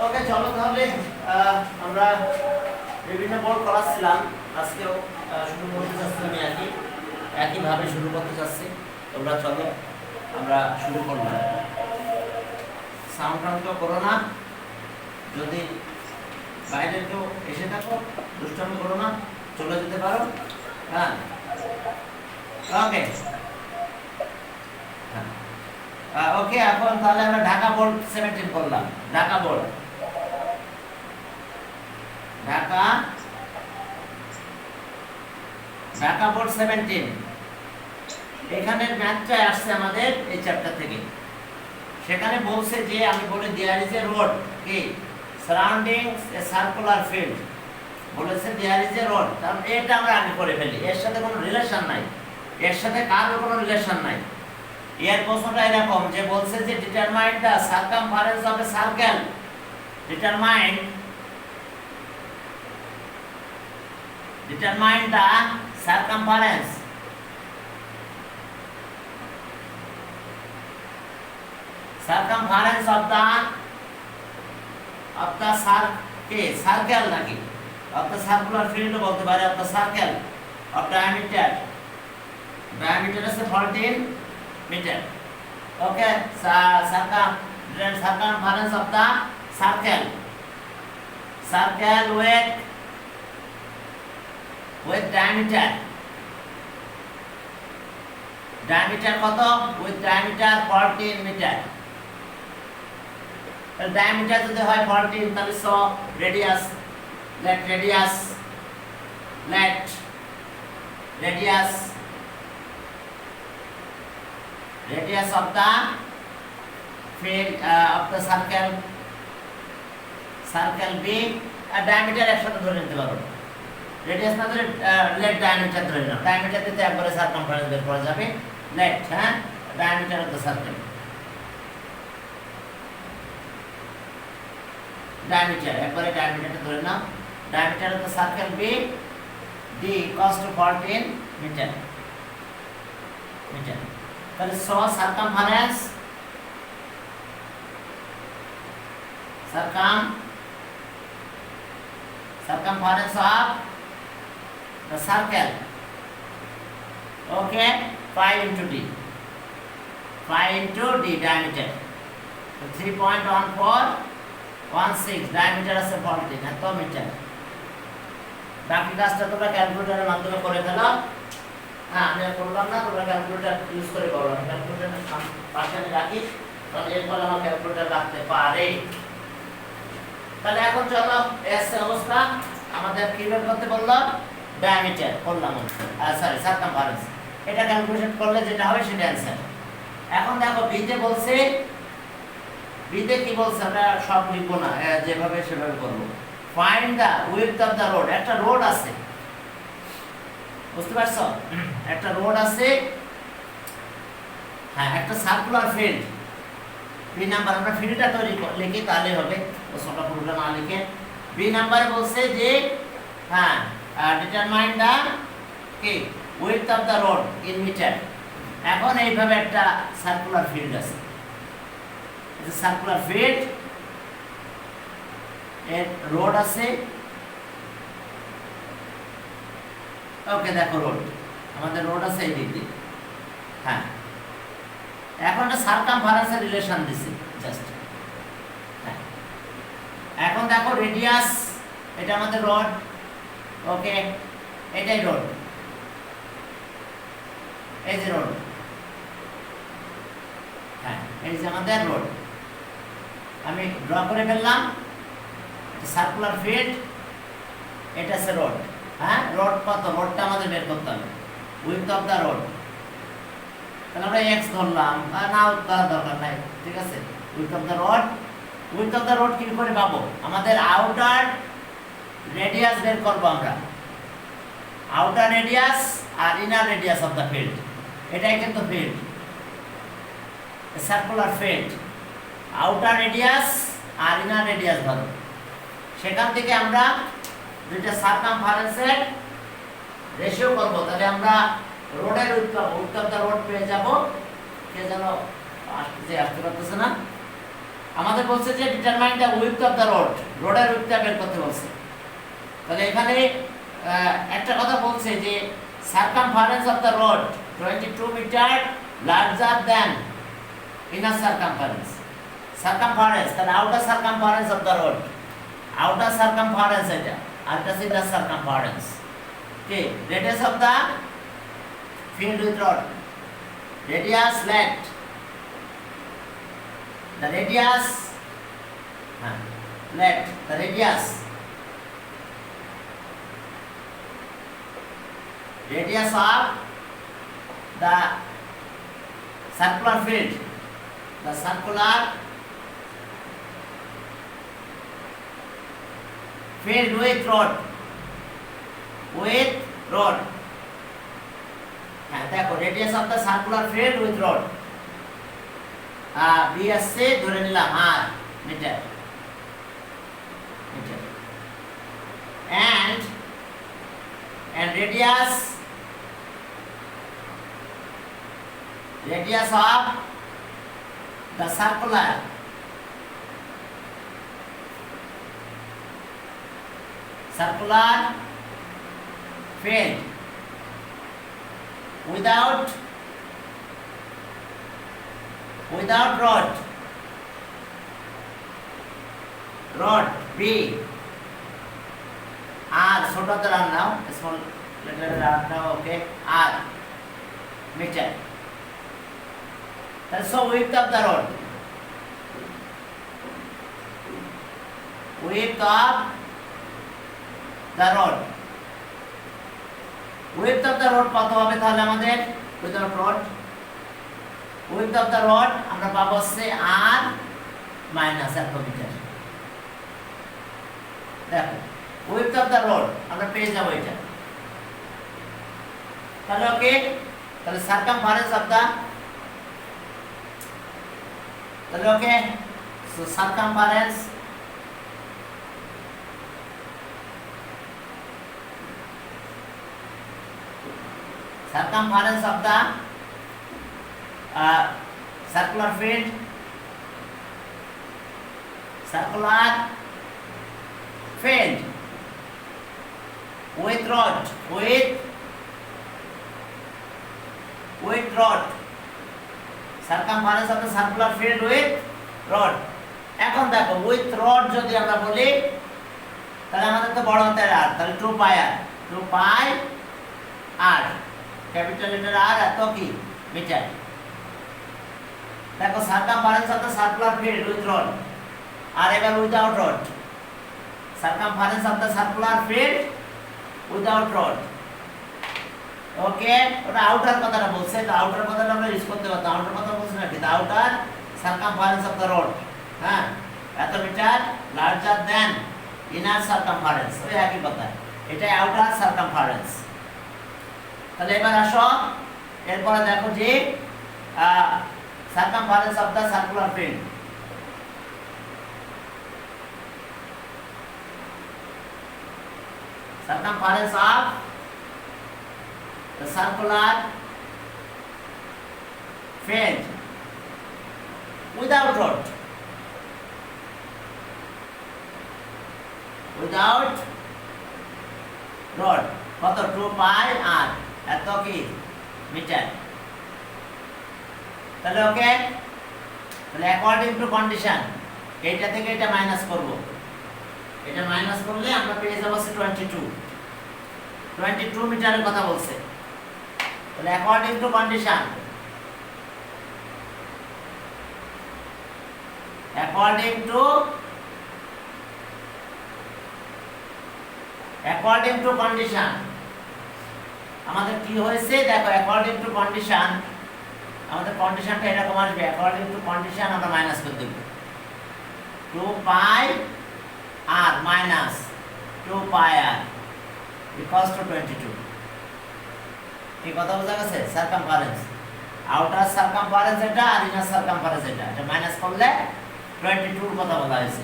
ওকে, চলো তাহলে আমরা বিভিন্ন বোর্ড করাচ্ছিলাম। আজকেও শুরু করতে চাচ্ছি, আমি একইভাবে শুরু করতে চাচ্ছি। তোমরা চলো আমরা শুরু করলাম। সাউন্ড টাউন্ড করো না, যদি বাইরে কেউ এসে থাকো দুষ্টামি করো না, চলে যেতে পারো। হ্যাঁ, ওকে ওকে। এখন তাহলে আমরা ঢাকা বোর্ড 17 করলাম। Dhaka board Dhaka board 17। এখানের ম্যাথটা আসছে আমাদের এই চ্যাপ্টার থেকে। সেখানে বলছে যে আমি বলি দেয়ার ইজ এ রোড কি সারাউন্ডিং এ সার্কুলার ফিল্ড। বলেছে দেয়ার ইজ এ রোড, কারণ এটা আমরা আগে করে ফেলি, এর সাথে কোনো রিলেশন নাই, এর সাথে কারোর কোনো রিলেশন নাই। এর প্রশ্নটা এরকম যে বলছে যে determine the circumference of A circle. Determine the circumference of the circle নাকি of the circular field বলতে পারে, of the circle of diameter is 14 meter. Okay, circumference of the circle with diameter কত? with diameter 14 meter. diameter যদি হয় 14 তাহলে radius of the field of the circle B diameter একসাথে ধরে নিতে পারো। রেডিয়াস না ধরে লেট ডায়ামিটার ধরে নাও। ডায়ামিটার দিতে একবারে সারকামফারেন্স বের করা যাবে। লেট, হ্যাঁ, diameter of the circle. Diameter একবারে ডায়ামিটারটা ধরে নাও। Diameter of the circle B D equals to 14 metre. তাহলে circumference of the circle, okay, 5 into d diameter, so 3.1416 diameter আছে 14 এত মিটার। বাকি কাজটা তোমরা ক্যালকুলেটরের মাধ্যমে করে ফেলো। হ্যাঁ, আমি করলাম না, তোমরা ক্যালকুলেটর ইউজ করে করো। আমি ক্যালকুলেটর পাশে রাখি, তাহলে এরপর আমার ক্যালকুলেটর রাখতে পারে। তাহলে এখন চলো এস অবস্থা আমাদের কি বের করতে বললো? ডায়ামিটার করলাম, সরি সারকামফারেন্স। এটা ক্যালকুলেশন করলে যেটা হবে সেটা অ্যানসার। এখন দেখো বিতে বলছে, বিতে কি বলছে আমরা সব লিখব না, যেভাবে সেভাবে করব। Find the width of the road. একটা রোড আছে, বুঝতে পারছো? একটা রোড আছে, হ্যাঁ, একটা সার্কুলার ফিল্ড। বি নাম্বার আমরা ফিল্ডটা তৈরি লিখি তাহলে হবে, ও ছোট পুরোটা না লিখে। বি নাম্বারে বলছে যে হ্যাঁ ডিটারমাইন দা কি width of the road in meter. এখন এইভাবে একটা সার্কুলার ফিল্ড আছে, সার্কুলার ফিল্ড এর রোড আছে। ওকে, দেখো রোড, আমাদের রোড আছে এই দিক দিয়ে। হ্যাঁ, এখন একটা সারকামফারেন্সের রিলেশন দিছি জাস্ট। হ্যাঁ, এখন দেখো রেডিয়াস, এটা আমাদের রড। ওকে, এটাই রোড, এই যে রোড। হ্যাঁ, এই যে আমাদের রোড। আমি ড্র করে ফেললাম সার্কুলার ফিল্ড, এটা আছে রোড। হ্যাঁ, রোড কত? রোডটা আমাদের বের করতে হবে, উইডথ অফ দা রোড। তাহলে আমরা এক্স ধরলাম, নাও তার দরকার নাই, ঠিক আছে। উইডথ অফ দা রোড কি করে পাবো? আমাদের আউটার রেডিয়াস বের করব আমরা, আউটার রেডিয়াস আর inner radius of the field. এটাই কিন্তু field, circular field. Outer radius আর ইনার রেডিয়াস ধরো, সেখান থেকে আমরা দুইটা সারকামফারেন্সের রেশিও করব। তাহলে আমরা রোডের উৎপাদন রোড পেয়ে যাব। কে যেন আসতে পারতেছে না, আমাদের বলছে যে determine the width of the road, রোডের উইডথটা বের করতে বলছে। তাহলে এখানে একটা কথা বলছে যে circumference of the road 22 metre larger than inner circumference. Circumference তাহলে outer circumference of the road, outer circumference এটা, আর এটা ইনার সারকামফারেন্স। কি radius of the field with rod, radius let, the radius let the radius of the circular field, the circular field with rod, দেখো radius of the circular field with rod BSC ধরে নিলাম আর metre, and radius of the circular field without rod B R ছোট হাতের আর নাও, small লেটারের আর নাও, ওকে, R metre. তাহলে so width of the rod, width of the road কত হবে তাহলে আমাদের without rod? width of the rod আমরা পাবো হচ্ছে r মাইনাস 1 মিটার। দেখো width of the rod আমরা পেয়ে যাবো এটা, তাহলে ওকে। তাহলে সারকামফারেন্স অফ দা, তাহলে okay, so circumference of the circular field with rod circumference of the circular field with rod। এখন দেখো with rod যদি আমরা বলি তাহলে আমাদের তো বড় হাতের r, তাহলে 2 pi r capital letter r এত কি মিটার। দেখো circumference of the circular field with rod, আর এবার without rod, circumference of the circular field without rod, okay. ওটা আউটার কথাটা বলছে, তো আউটার কথাটা আমরা ইউজ করতে পারতাম, আউটার কথা বলছে নাকি, the outer circumference of the road, হ্যাঁ, এত meter larger than inner circumference, ওই একই কথা, এটাই আউটার সারকামফারেন্স। তাহলে এবার আসো, এরপরে দেখো যে circumference of the circular field, circumference of the circular field without rod, কত 2 pi r এত কি মিটার। তাহলে ওকে, তাহলে অ্যাকর্ডিং টু কন্ডিশন এইটা থেকে এটা মাইনাস করব, এটা মাইনাস করলে আমরা পেয়ে যাব 22 মিটারের কথা বলছে। তাহলে according to condition, according to condition আমাদের কি হয়েছে দেখো, অ্যাকর্ডিং টু কন্ডিশন আমাদের কন্ডিশনটা এরকম আসবে, অ্যাকর্ডিং টু কন্ডিশন আমরা মাইনাস করে দেব 2 pi r minus 2 pi r equals to 22। এই কথা বোঝা গেছে? সারকামফারেন্স, আউটার সারকামফারেন্স এটা আর ইনার সারকামফারেন্স এটা মাইনাস করলে 22 এর কথা বলা হয়েছে।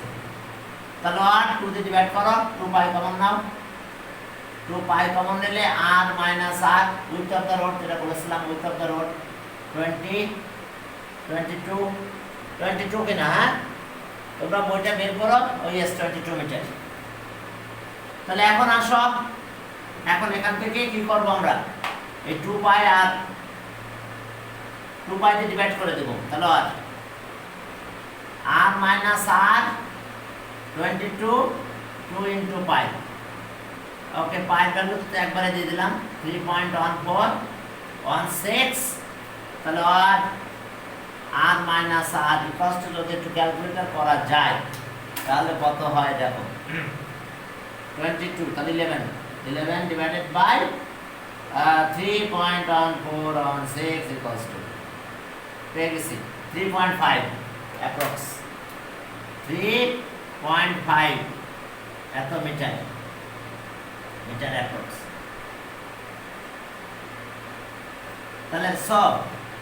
তাহলে আর 2 দিয়ে ডিভাইড করো, 2 pi কমন নাও, 2 pi কমন নিলে r minus r with of the rod যেটা বলেছিলাম, উইথ অফ দ্য রড 22 কিনা, হ্যাঁ তোমরা বইটা বের করো, ওই এস 22 মিটার। তাহলে এখন আসো, এখন এখান থেকে কি করব আমরা, এই 2 পাই আর 2 পাই দিয়ে ডিভাইড করে দেব। তাহলে আর মাইনাস আর 22 2 ইনটু পাই। ওকে, পাই ভ্যালু তো একবারে দিয়ে দিলাম 3.1416। তাহলে আর মাইনাস আর ইকুয়ালস টু, যদি একটু ক্যালকুলেটর করা যায় তাহলে কত হয় দেখো, 22, তাহলে 11 ডিভাইডেড বাই 3.1416 ইকুয়ালস টু পেয়ে গেছি 3.5 অ্যাপ্রক্স 3.5 এত মিটার অ্যাপ্রক্স। তাহলে সব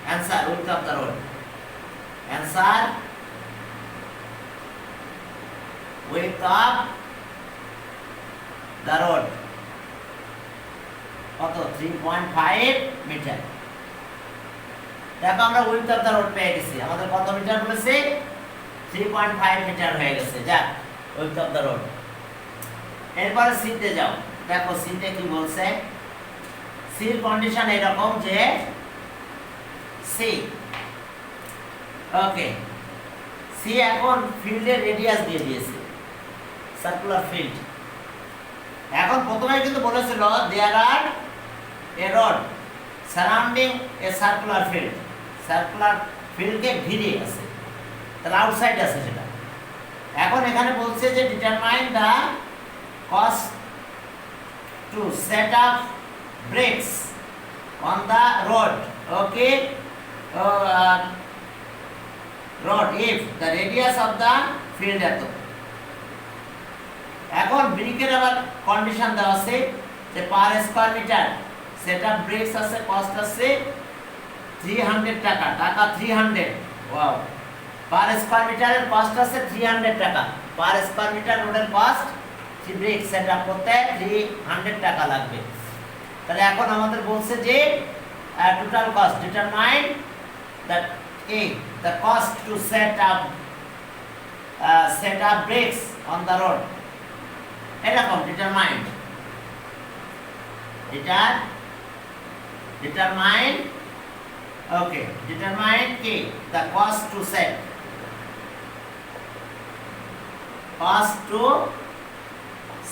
answer width of the road, answer width of the road কত, 3.5 মিটার। দেখো আমরা উইথ অফ দ্য রোড পেয়ে গেছি, আমাদের কত মিটার বলেছে, 3.5 মিটার হয়ে গেছে। যাক, উইথ অফ দ্য রোড। এরপরে সিতে যাও, দেখো সিতে কি বলছে। সির কন্ডিশন এরকম যে সি, ওকে, সি এখন ফিল্ডের রেডিয়াস দিয়ে দিয়েছে, সার্কুলার ফিল্ড। এখন প্রথমে কিন্তু বলেছিল there are a rod surrounding a circular field, circular ফিল্ডকে ঘিরে আছে, তাহলে আউটসাইড আছে সেটা। এখন এখানে বলছে যে determine the cost to set up bricks on the road, okay, road if the radius of the field এত। এখন ব্রিকের আবার কন্ডিশন দেওয়া আছে যে per square meter set up bricks আছে, কস্ট আছে 300 টাকা, 300, ওয়াও, পার স্কয়ার মিটারের কস্ট আছে 300 টাকা, পার স্কয়ার মিটার রোডের কস্ট, ব্রেক সেট আপ করতে 300 টাকা লাগবে। তাহলে এখন আমাদের বলছে যে total cost determine that the cost to set up brakes on the road, এরকম determine okay, determine কি the cost to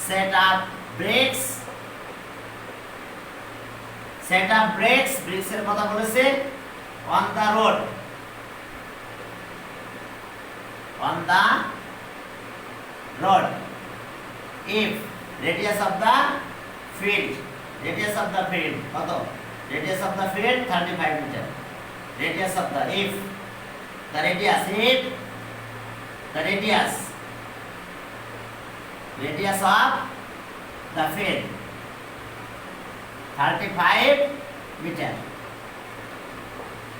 set up brakes, ব্রেকস এর কথা বলেছে on the road, if radius of the field কত, radius of the field 35 meter, radius of the if the radius of the field 35 meter।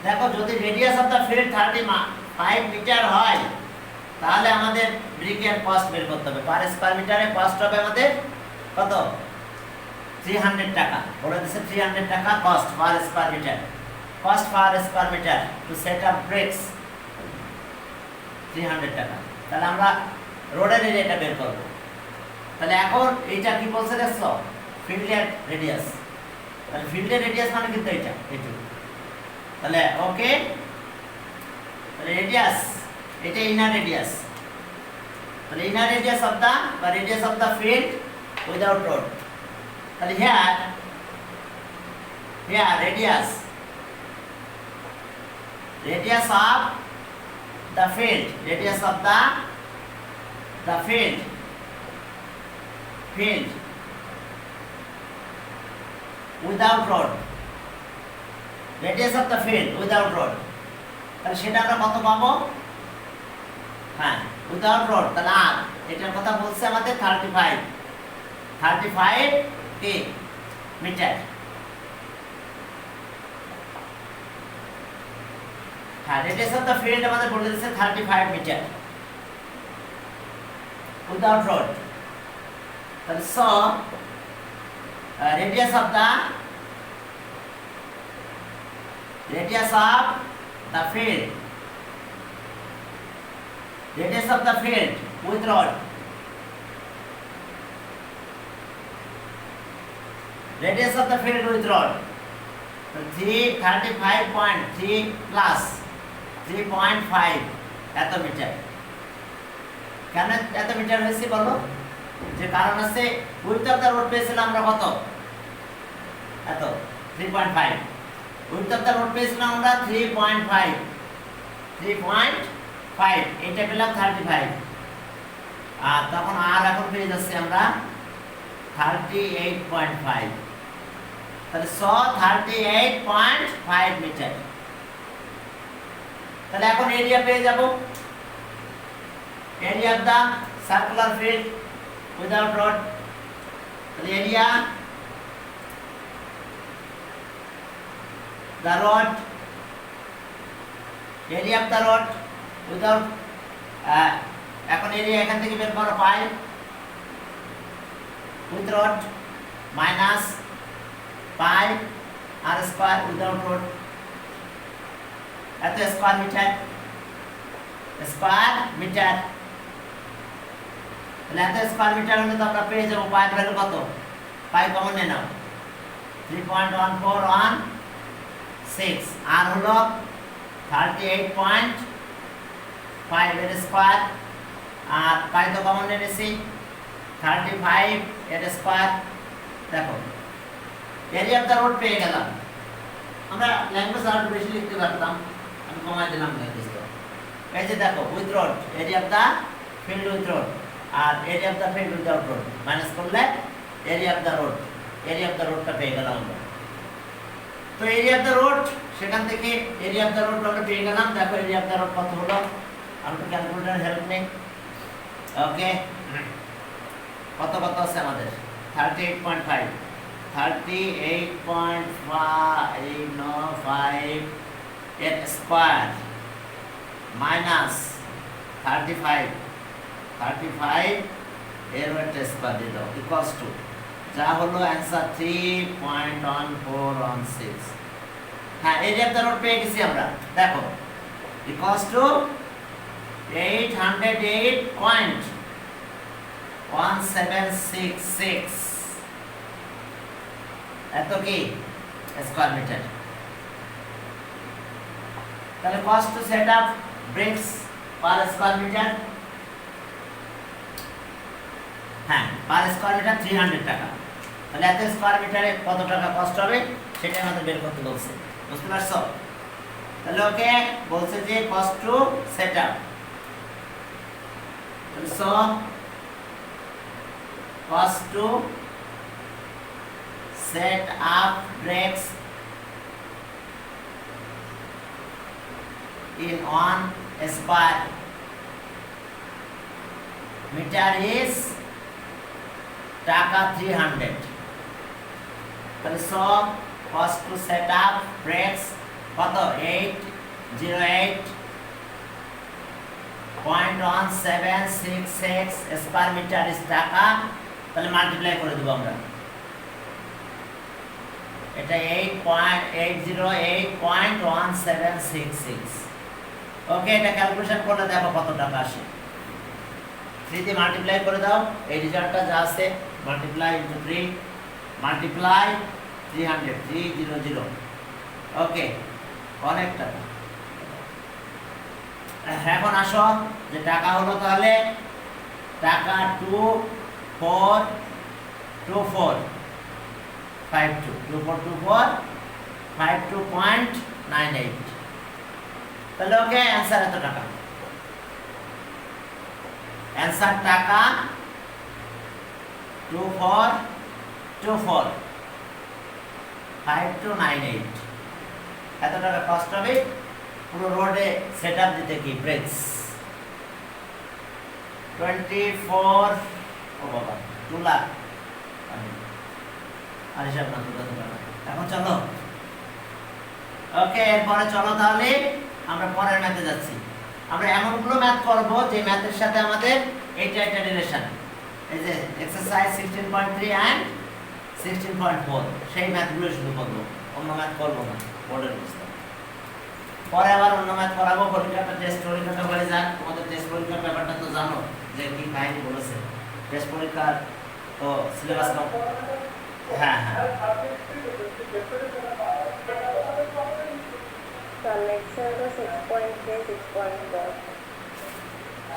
দেখো যদি radius of the field 35 meter হয় তাহলে আমাদের ব্রিকের cost বের করতে হবে। পার স্কয়ার মিটারে কস্ট হবে আমাদের কত, 300 টাকা, বলে দিয়েছে 300 টাকা cost per square meter, cost per square meter to set up bricks 300 টাকা। তাহলে আমরা রোডের এরিয়াটা বের করব। তাহলে এখন এইটা কি বলছে দেখছো, ফিল্ডের রেডিয়াস, তাহলে ফিল্ডের রেডিয়াস মানে কিন্তু এইটুকু। তাহলে ওকে, তাহলে রেডিয়াস, এটা ইনার রেডিয়াস, তাহলে ইনার রেডিয়াস অফ দা বা radius of the field without rod. তাহলে here radius of the field, radius of the field without rod, radius of the field without rod. তাহলে সেটা আমরা কত পাবো, হ্যাঁ উইদাউট রড, তাহলে আর এটার কথা বলছে আমাদের 35 কে মিটার। হ্যাঁ, রেডিয়াস অফ দা ফিল্ড আমাদের বলে দিচ্ছে 35 মিটার উইদাউট রড। তাহলে so radius of the field radius of the field with rod. Radius of the field with rod. 335.3 plus 3.5 এত মিটার। কেন এত মিটার হয়েছে বলো? যে কারণ আছে উইডথ অফ দ্য রোড পেয়েছিলাম আমরা কত? এত 3.5। উইডথ অফ দ্য রোড পেয়েছিলাম আমরা 3.5 এটা পেলাম 35। আর তখন আর এখন পেয়ে যাচ্ছি আমরা 38.5। তাহলে 38.5 মিটার। তাহলে এখন এরিয়া পেয়ে যাব। Area of the circular field without rod. তাহলে area the rod, area of the rod without এখন এরিয়া এখান থেকে বের করো পাই with rod minus pi r square without rod এত স্কয়ার মিটার তাহলে এত স্কয়ার মিটার হলে তো আমরা পেয়ে যাবো পাই ভ্যালু কত? পাই কমন নিয়ে নাও 3.1416 আর হলো 38.5 এর স্কয়ার আর পাই তো কমন নিয়ে নিছি 35 এর স্কয়ার। দেখো এরিয়া অফ দ্য রোড পেয়ে গেলাম। আমরা ল্যাঙ্গুয়েজ আর বেশি লিখতে পারতাম, আমি কমাই দিলাম লিখতে। এই যে দেখো with rod, area of the field with rod আর area of the field without rod minus করলে area of the rod, area of the রোডটা পেয়ে গেলাম আমরা। তো এরিয়া অফ দ্য রোড সেখান থেকে এরিয়া অফ দ্য রোড আমরা পেয়ে গেলাম। দেখো এরিয়া অফ দ্য রোড কত হলো? আমরা ক্যালকুলেটর হেল্প নেই। ওকে, কত আছে আমাদের? 38.5 এর স্কয়ার মাইনাস 35 এর একটা স্কয়ার দিয়ে দাও ইকুয়ালস টু যা হলো অ্যান্সার 3.1416। হ্যাঁ, এরিয়া অফ দ্য রোড পেয়ে গেছি আমরা। দেখো ইকুয়ালস টু 808.1766 এত কি স্কয়ার মিটার। তাহলে cost to set up bricks per square meter, হ্যাঁ পার স্কয়ার মিটার 300 টাকা। তাহলে এত স্কয়ার মিটারে কত টাকা কস্ট হবে সেটা আমাদের বের করতে বলছে, বুঝতে পারছো? তাহলে ওকে বলছে যে cost to set up, so cost to set up brakes in one square meter is টাকা 300। তাহলে so cost to set up brakes কত? 808.1766 স্কয়ার মিটার is টাকা। তাহলে মাল্টিপ্লাই করে দেব আমরা, এটা 808.1766। ওকে, এটা ক্যালকুলেশন করলে দেখো কত টাকা আসে। 3 দিয়ে মাল্টিপ্লাই করে দাও, এই রেজাল্টটা যা আছে মাল্টিপ্লাই ইনটু 3 মাল্টিপ্লাই 300 ওকে, অনেক টাকা। এখন আসো যে টাকা হলো, তাহলে টাকা 242452.98। তাহলে ওকে অ্যান্সার এত টাকা। অ্যান্সার টাকা 24245298 এত টাকা কষ্ট হবে পুরো রোডে সেটআপ দিতে কি ব্রেকস 24 ও বাবা 2 লাখ আর হিসাব না করতে পারবে। এখন চলো ওকে, এরপরে চলো তাহলে আমরা পরের ম্যাথে যাচ্ছি। আমরা এমনগুলো ম্যাথ করব যে ম্যাথের সাথে আমাদের এইটা একটা রিলেশন। এই যে এক্সারসাইজ 16.3 এন্ড 16.4 সেই ম্যাথগুলো শুরু করব, অন্য ম্যাথ করব না বোর্ডের বুঝতে। পরে আবার অন্য ম্যাথ করাবো, পরীক্ষাটা টেস্ট পরীক্ষাটা হয়ে যাক। তোমাদের টেস্ট পরীক্ষার ব্যাপারটা তো জানো যে কি কাহিনী বলেছে। টেস্ট পরীক্ষার তো সিলেবাস কম। হ্যাঁ হ্যাঁ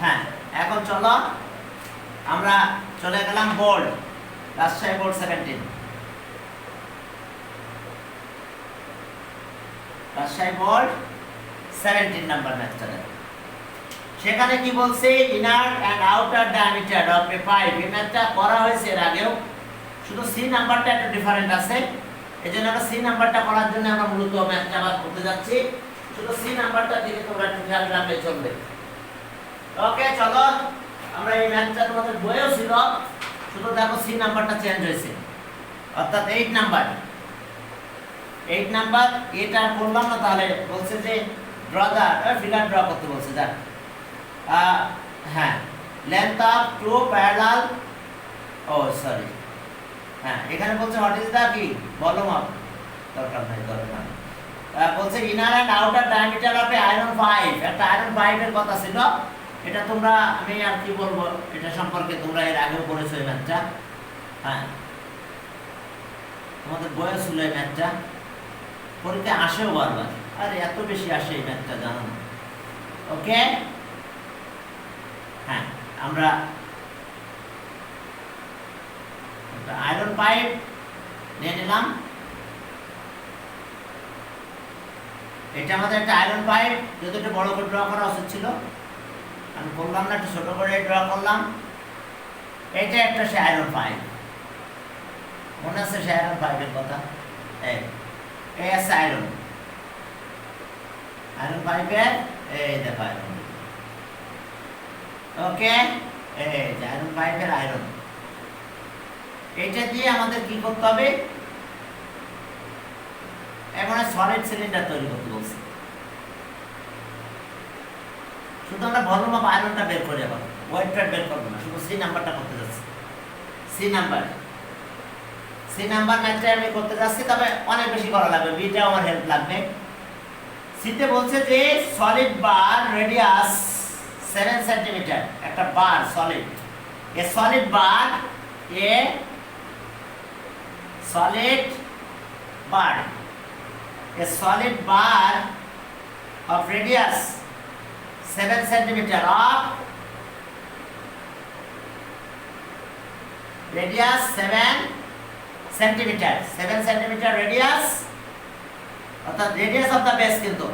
হ্যাঁ এখন চলো আমরা চলে গেলাম board, Rajshahi board 17। Rajshahi board 17 number ম্যাথটা। সেখানে কি বলছে, inner and outer diameter of a pipe. এই ম্যাথটা করা হয়েছে এর আগেও, শুধু সি নাম্বারটা একটু ডিফারেন্ট আছে। এজন্য আমরা সি নাম্বারটা করার জন্য আমরা মূলত ম্যাথটা আবার করতে যাচ্ছি। শুধু সি নাম্বারটা দিকে তোমরা একটু খেয়াল রাখলে চলবে। ওকে চলো আমরা এই ম্যাথটা তোমাদের বইয়েও ছিল, শুধু দেখো সি নাম্বারটা চেঞ্জ হয়েছে, অর্থাৎ 8 নাম্বার। 8 নাম্বার এটা করলাম না, তাহলে বলছে যে ড্র দা ফিগার ড্র করতে বলছে। দেখ হ্যাঁ length of two parallel, oh sorry হ্যাঁ এখানে বলছে হোয়াট ইজ দা কি ভলিউম অফ, দরকার নাই দরকার বলছে inner and outer diameter of iron pipe. একটা আয়রন পাইপের কথা ছিল, এটা তোমরা আমি আর কি বলবো, এটা সম্পর্কে তোমরা এর আগেও পড়েছো এই ম্যাথটা। হ্যাঁ তোমাদের বয়স ছিল এই ম্যাথটা, পরীক্ষা আসেও বারবার, আর এত বেশি আসে এই ম্যাথটা জানো না। ওকে হ্যাঁ আমরা আয়রন পাইপ নিয়ে নিলাম। এটা আমাদের একটা আয়রন পাইপ, যদি একটু বড় করে ড্র করা উচিত ছিল, আমি করলাম না, একটু ছোট করে ড্র করলাম। এটা একটা সে আয়রন পাইপ, মনে আছে সে আয়রন পাইপের কথা? এই আছে আয়রন, আয়রন পাইপের এই দেখো আয়রন। ওকে এই আয়রন পাইপের আয়রন, এটা দিয়ে আমাদের কি করতে হবে, এখন সলিড সিলিন্ডার তৈরি করতে বলছে। শুধু আমরা ভলিউম অফ আয়রনটা বের করে যাবো, ওয়েটটা বের করবো না, শুধু সি নাম্বারটা করতে যাচ্ছি। সি নাম্বার ম্যাথটা আমি করতে যাচ্ছি, তবে অনেক বেশি করা লাগবে, বিটা আমার হেল্প লাগবে। সিতে বলছে যে সলিড বার রেডিয়াস 7 সেন্টিমিটার, একটা bar solid, a solid bar, a solid bar, a solid bar of radius 7 centimeter of radius 7 centimeter, 7 centimeter radius, অর্থাৎ radius of the base, কিন্তু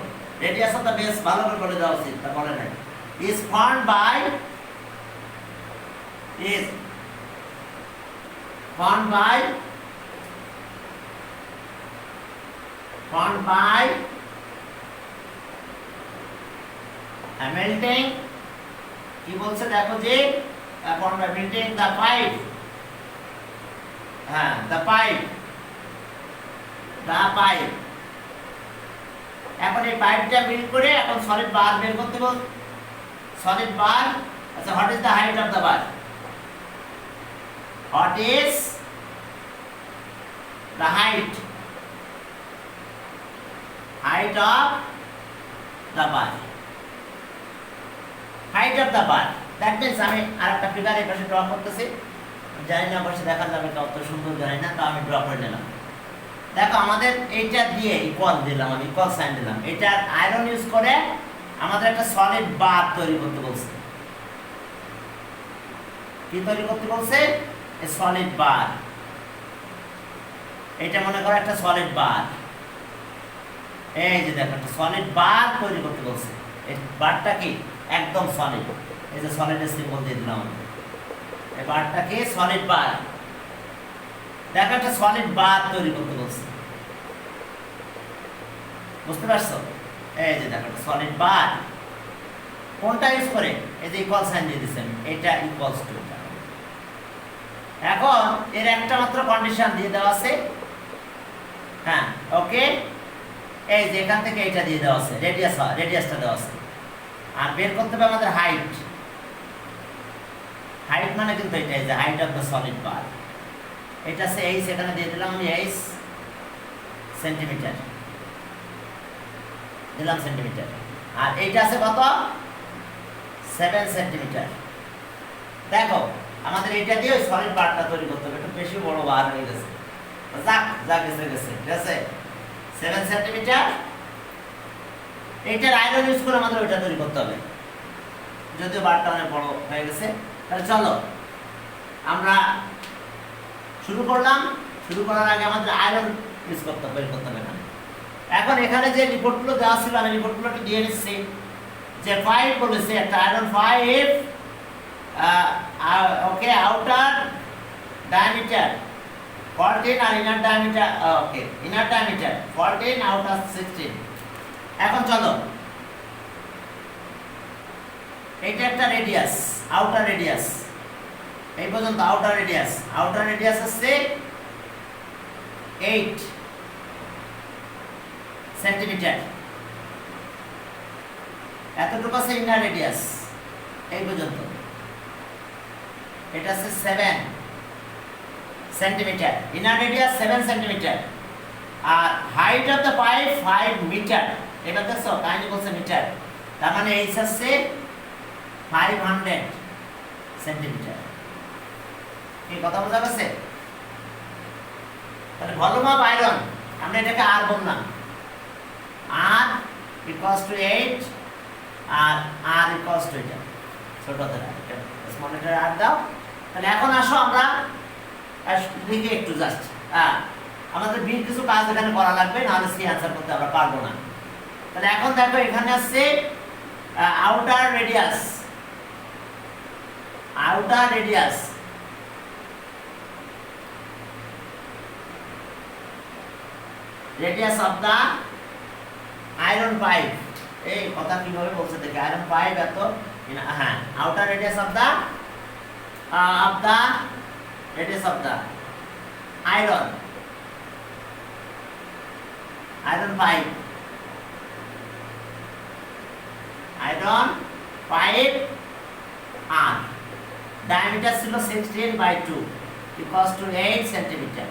radius of the base ভালো করে বলে দেওয়া উচিত, তা বলে নাই, is formed by melting, কি বলছে দেখো যে formed by melting the pipe, হ্যাঁ the pipe, এখন এই পাইপটা বিল করে এখন সলিড বার বের করতে বল। সলিড বার, আচ্ছা what is the height of the bar, what is the height of the bar, height of the bar, that means আমি আরেকটা ফিগার এই পাশে ড্র করতেছি, জানি না অবশ্যই দেখা যাবে কত সুন্দর জানি না, তো আমি ড্র করে নিলাম। দেখো আমাদের এইটা দিয়ে ইকুয়াল দিলাম, আমি ইকুয়াল সাইন দিলাম, এটা আয়রন ইউজ করে আমাদের একটা সলিড বার তৈরি করতে বলছে। কি তৈরি করতে বলছে? এ সলিড বার, এটা মনে করো একটা সলিড বার, এই যে দেখো একটা সলিড বার তৈরি করতে বলছে। এই বারটা কি একদম সলিড, এই যে সলিডের সিম্বল দিয়ে দিলাম, এই বারটা কি সলিড বার, দেখো একটা সলিড বার তৈরি করতে বলছে, বুঝতে পারছো? এই যে দেখো একটা সলিড বার, কোনটা ইউজ করে, এই যে ইকুয়াল সাইন দিয়ে দিচ্ছেন, এটা ইকুয়ালস টু এটা। এখন এর একটা মাত্র কন্ডিশন দিয়ে দেওয়া আছে, হ্যাঁ ওকে, এই যে এখান থেকে এটা দিয়ে দেওয়া আছে, রেডিয়াসটা দেওয়া আছে, আর বের করতে হবে আমাদের হাইট। হাইট মানে কিন্তু এটা, এই যে হাইট অফ দ্য সলিড বার, এটা আছে এইচ, এখানে দিয়ে দিলাম আমি এইচ সেন্টিমিটার। দিলাম সেন্টিমিটার। আর এইটা আছে কত 7 সেন্টিমিটার। দেখো আমাদের এটা দিয়ে ওই সলিড বারটা তৈরি করতে হবে, একটু বেশি বড় বার হয়ে গেছে, যাক যাক গেছে গেছে, ঠিক আছে 7 সেন্টিমিটার। এইটার আয়রন ইউজ করে আমাদের ওইটা তৈরি করতে হবে, যদিও বারটা অনেক বড় হয়ে গেছে। তাহলে চলো আমরা শুরু করলাম। শুরু করার আগে আমাদের আয়রন ইউজ করতে হবে, বের করতে হবে না। এখন এখানে যে রিপোর্টগুলো দেওয়া ছিল আমি রিপোর্টগুলো একটু দিয়ে নিচ্ছি। যে 5 বলেছে একটা আয়রন 5, ওকে, আউটার ডায়ামিটার 14 আর ইনার ডায়ামিটার, ওকে, ইনার ডায়ামিটার 14, আউটার 16। এখন চলো এটা একটা রেডিয়াস, আউটার রেডিয়াস, এই পর্যন্ত আউটার রেডিয়াস। আউটার রেডিয়াস আছে 8 সেন্টিমিটার, এতটুকু আছে ইনার রেডিয়াস এই পর্যন্ত, এটা আছে 7 সেন্টিমিটার, ইনার রেডিয়াস 7 সেন্টিমিটার। আর height of the pipe 5 meter, এটা দেখছো কাহিনী বলছে মিটার, তার মানে এই আছে 500 সেন্টিমিটার। এই কথা বোঝা গেছে? তাহলে ভলিউম অফ আয়রন আমরা এটাকে আর বললাম, আর ইকুয়ালস টু 8 আর আর ইকুয়ালস টু এটা ছোট ধরা, স্মল লেটার আর দাও। তাহলে এখন আসো আমরা লিখে একটু জাস্ট আমাদের বিল কিছু কাজ এখানে করা লাগবে, নাহলে সি অ্যান্সার করতে আমরা পারবো না। তাহলে এখন দেখো এখানে আছে outer radius, outer radius radius of the iron pipe. এই কথা কিভাবে বলছে দেখে, আয়রন পাইপ এত, হ্যাঁ, outer radius of the radius of the iron pipe, iron pipe আর ডায়ামিটার ছিল 16/2 equals to 8 centimeter,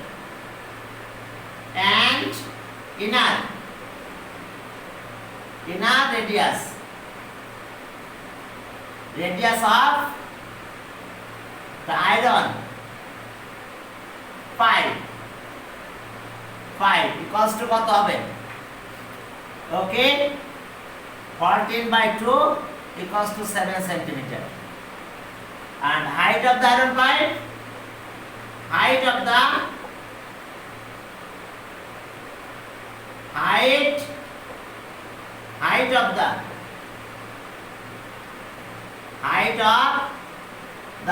and inner radius of the iron 5 equals to কত হবে? ওকে, 14/2 equals to 7 centimeter. And height of the iron pipe, height of the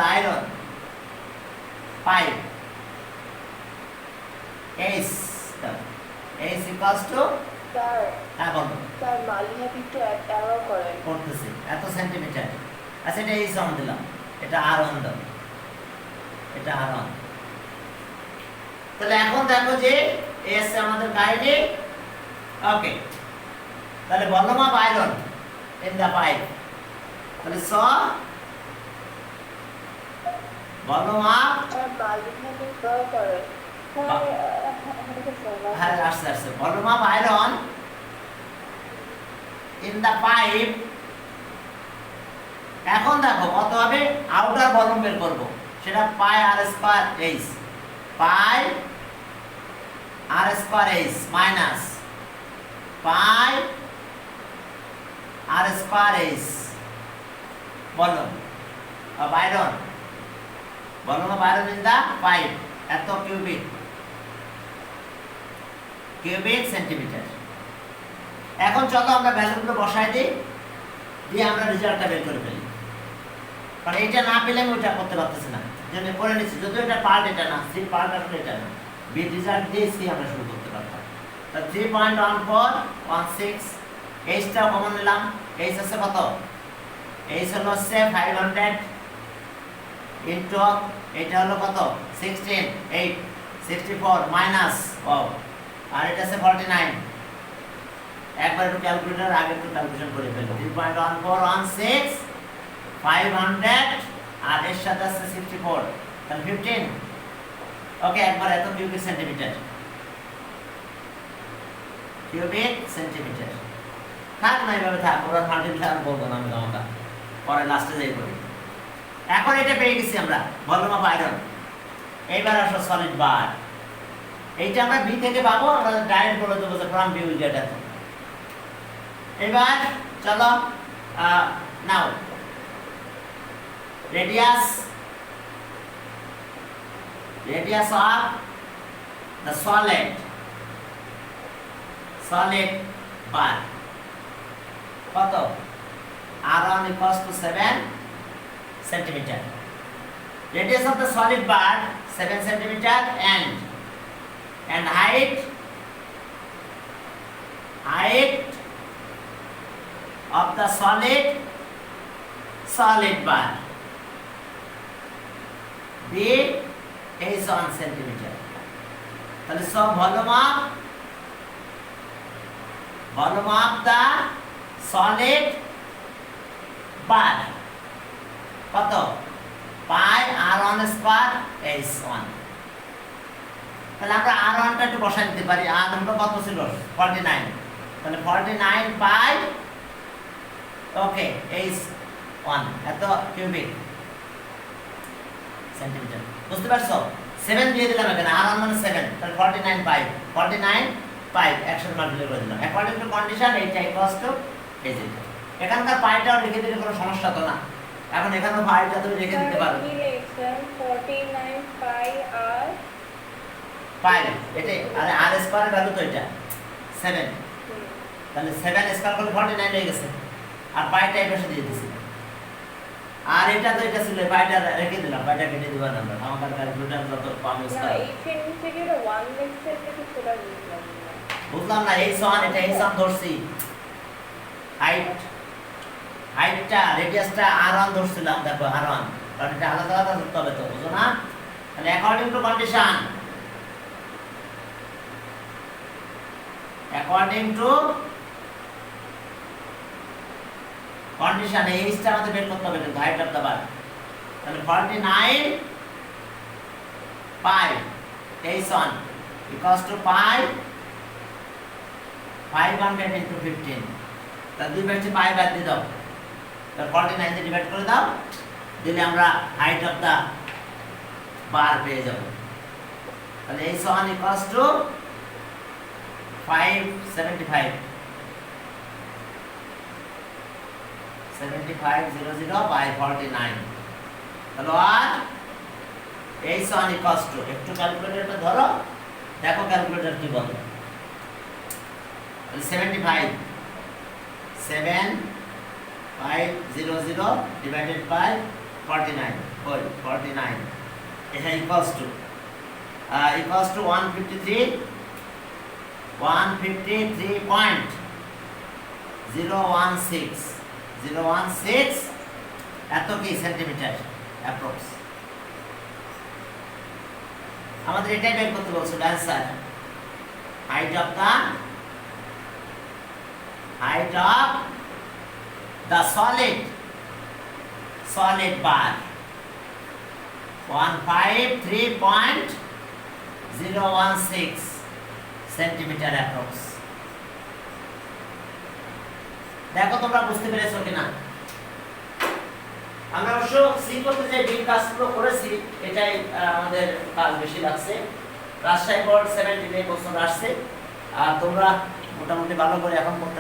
iron 5 S equals to হ্যাঁ বলো sir Maliha একটু arrow করেন করতেছি এত সেন্টিমিটার। আচ্ছা এটা এই সমান দিলাম, এটা আর অন দাও, এটা আর অন। তাহলে এখন দেখো যে এস আমাদের কাহিনী। ওকে, তাহলে volume of iron in the pipe, তাহলে স ভলিউম অফ, স্যার মালিহা একটু অ্যারো করেন হ্যাঁ আসছে volume of iron in the pipe. এখন দেখো কত হবে, আউটার ভলিউম বের করব, সেটা pi R square H, pi R square H minus pi R square H volume of iron, volume of iron in the pipe এত কিউবিক সেন্টিমিটার। এখন চলো আমরা ভ্যালুগুলো বসাই দিই, দিয়ে আমরা রেজাল্টটা বের করে ফেলি, কারণ এইটা না পেলে আমি ওইটা করতে পারতেছি না, জন্য করে নিচ্ছি। যদিও এটা পার্ট, এটা না সি পার্ট, আসলে এটা না, বি রেজাল্ট দিয়ে সি আমরা শুরু করতে পারতাম। তা 3.1416, এইচটা কমন নিলাম, এইচ আছে কত, এইচ হলো হচ্ছে 500 ইন্টু এটা হলো কত 16, 8 64 মাইনাস, ও আর এটা আছে 49। একবার একটু ক্যালকুলেটর আগে একটু ক্যালকুলেশন করে ফেলো, 3.1416 500 আর এর সাথে আছে 64, তাহলে 15। ওকে, একবার এত কিউবিক সেন্টিমিটার, থাক না এইভাবে থাক, ওরা ফান্ডিল থাক বলবো না আমি তোমাকে, পরে লাস্টে যাই করি। এখন এটা পেয়ে গেছি আমরা ভলিউম অফ আয়রন। এইবার আসো সলিড বার। এইটা আমরা বি থেকে পাবো, আমরা ডাইরেক্ট বলে দেবো যে ফ্রম বি উইল গেট এত। এবার চলো নাও radius of the solid bar কত? r1 equals to 7 centimeter. Radius of the solid bar 7 centimeter and height of the solid bar B is 1 centimeter. তাহলে সব ভলিউম অফ দা সলিড বার কত? পাই r1 square h1। তাহলে আমরা r1 টা একটু বসাই দিতে পারি। r1 কত ছিল? 49। তাহলে 49 পাই ওকে h1 এত কিউবিক সেন্টিমিটার। বুঝতে পারছো? 7 দিয়ে দিলাম এখানে, r1 মানে 7, তাহলে 49 পাই একসাথে মাল্টিপ্লাই করে দিলাম। অ্যাকর্ডিং টু কন্ডিশন এইটা ইকুয়ালস টু এই যে এখানকার পাইটাও লিখে দিলে কোনো সমস্যা তো না। এখন এখানেও পাইটা তুমি লিখে দিতে পারো। কি লিখছেন? 49 পাই আর পাই এটাই, আরে r স্কয়ার ভ্যালু তো এটা 7, তাহলে 7 স্কয়ার করলে 49 হয়ে গেছে, আর পাইটা এই পাশে দিয়ে দিছি। আর এটা তো এটা ছিল, পাইটা রেখে দিলাম, পাইটা কেটে দিবা না আমরা, আমার ক্যালকুলেটর যত কম ইউজ না করা। এইখান থেকে 1 লিখছে এটা কি সেটা বুঝলাম না। বুঝলাম না, এই সমান এটা এই সমান ধরছি। হাইটটা রেডিয়াসটা r1 ধরছিলাম, দেখো r1, কারণ এটা আলাদা আলাদা ধরতে হবে তো, বুঝো না? তাহলে অ্যাকর্ডিং টু কন্ডিশন এই এইচটা আমাদের বের করতে হবে, কিন্তু হাইট অফ দা বার। তাহলে 49 পাই h1 equals to pi 500 into 15। তাহলে দুই পাশে পাই বাদ দিয়ে দাও, তাহলে 49 দিয়ে ডিভাইড করে দাও, দিলে আমরা হাইট অফ দা বার পেয়ে যাব। তাহলে h1 equals to 575 by 49। তাহলে আর h1 equals to, একটু ক্যালকুলেটরটা ধরো, দেখো ক্যালকুলেটর কি বলে। 75 divided by 49 এটা equals to 153.016 এত কি সেন্টিমিটার অ্যাপ্রক্স। আমাদের এটাই বের করতে বলছে answer. Height of the solid bar 153.016 centimeter approx। দেখো তোমরা বুঝতে পেরেছো কিনা। আমরা অবশ্য সি করতে যে বিল কাজগুলো করেছি, এটাই আমাদের কাজ বেশি লাগছে। রাজশাহী বোর্ড 70 কোশ্চেন আসছে, আর তোমরা মোটামুটি ভালো করে এখন করতে